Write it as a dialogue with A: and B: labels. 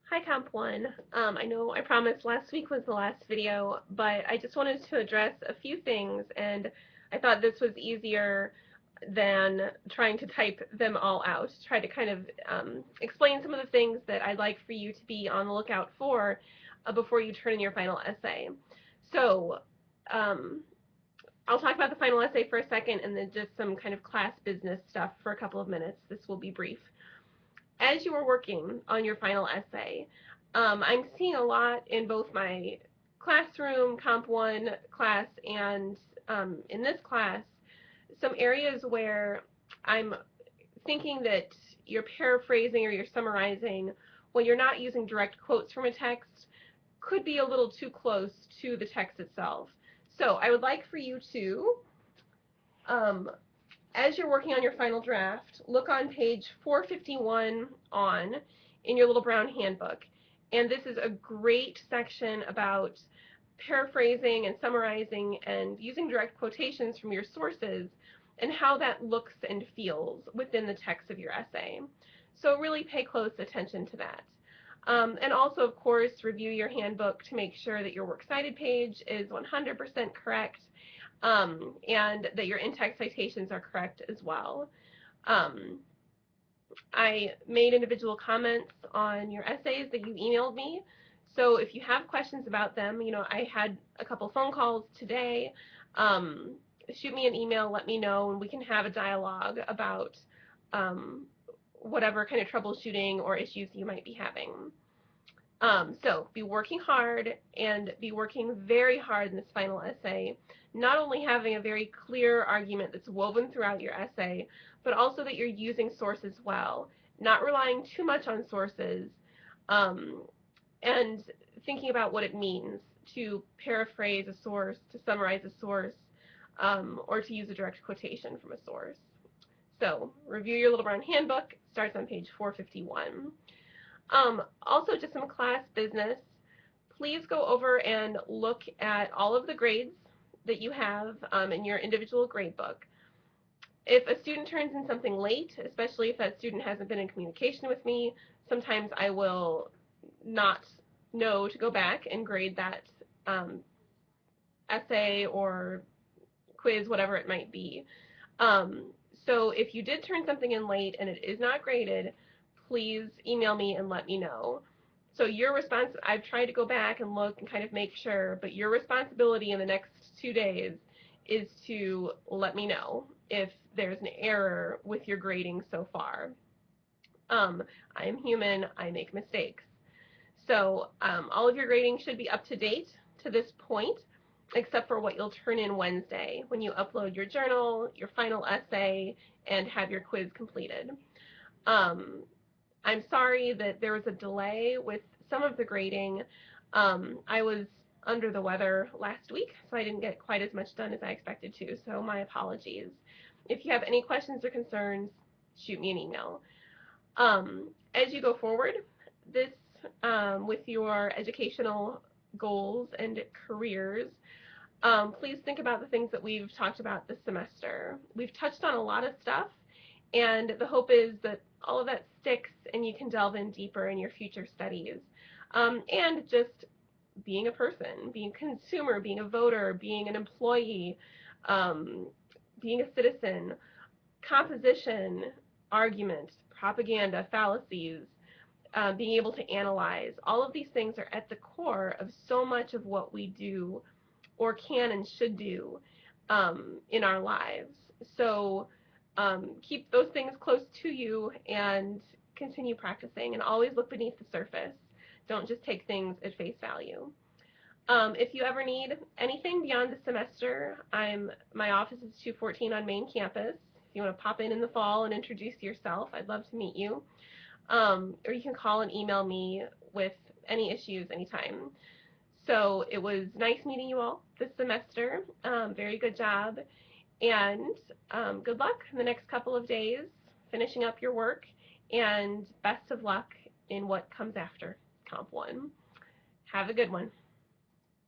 A: Hi Comp 1. I know I promised last week was the last video, but I just wanted to address a few things, and I thought this was easier than trying to type them all out. Try to kind of explain some of the things that I'd like for you to be on the lookout for before you turn in your final essay. So um, I'll talk about the final essay for a second, and then just some kind of class business stuff for a couple of minutes. This will be brief. As you are working on your final essay, I'm seeing a lot in both my classroom, Comp 1 class, and in this class, some areas where I'm thinking that you're paraphrasing or you're summarizing when you're not using direct quotes from a text could be a little too close to the text itself. So I would like for you to, um, as you're working on your final draft, look on page 451 on in your little brown handbook. And this is a great section about paraphrasing and summarizing and using direct quotations from your sources and how that looks and feels within the text of your essay. So really pay close attention to that. And also, of course, review your handbook to make sure that your works cited page is 100% correct, and that your in-text citations are correct as well. Um, I made individual comments on your essays that you emailed me. So if you have questions about them, I had a couple phone calls today. Um, Shoot me an email, let me know, and we can have a dialogue about whatever kind of troubleshooting or issues you might be having. So be working hard and be working very hard in this final essay, not only having a very clear argument that's woven throughout your essay, but also that you're using sources well, not relying too much on sources, um, and thinking about what it means to paraphrase a source, to summarize a source, or to use a direct quotation from a source. So review your Little Brown Handbook, starts on page 451. Also, just some class business. Please go over and look at all of the grades that you have in your individual grade book. If a student turns in something late, especially if that student hasn't been in communication with me, sometimes I will not know to go back and grade that essay or quiz, whatever it might be. Um, so if you did turn something in late and it is not graded, please email me and let me know. So your response, I've tried to go back and look and kind of make sure, but your responsibility in the next 2 days is to let me know if there's an error with your grading so far. I am human, I make mistakes. So all of your grading should be up to date to this point, except for what you'll turn in Wednesday when you upload your journal, your final essay, and have your quiz completed. I'm sorry that there was a delay with some of the grading. I was under the weather last week, so I didn't get quite as much done as I expected to, so my apologies. If you have any questions or concerns, shoot me an email. As you go forward, this with your educational goals and careers, please think about the things that we've talked about this semester. We've touched on a lot of stuff, and the hope is that all of that sticks and you can delve in deeper in your future studies. And just being a person, being a consumer, being a voter, being an employee, being a citizen, composition, argument, propaganda, fallacies, being able to analyze, all of these things are at the core of so much of what we do or can and should do in our lives. So keep those things close to you and continue practicing, and always look beneath the surface. Don't just take things at face value. If you ever need anything beyond the semester, my office is 214 on main campus. If you want to pop in the fall and introduce yourself, I'd love to meet you. Or you can call and email me with any issues anytime. So it was nice meeting you all this semester. Very good job. And good luck in the next couple of days finishing up your work. And best of luck in what comes after Comp 1. Have a good one.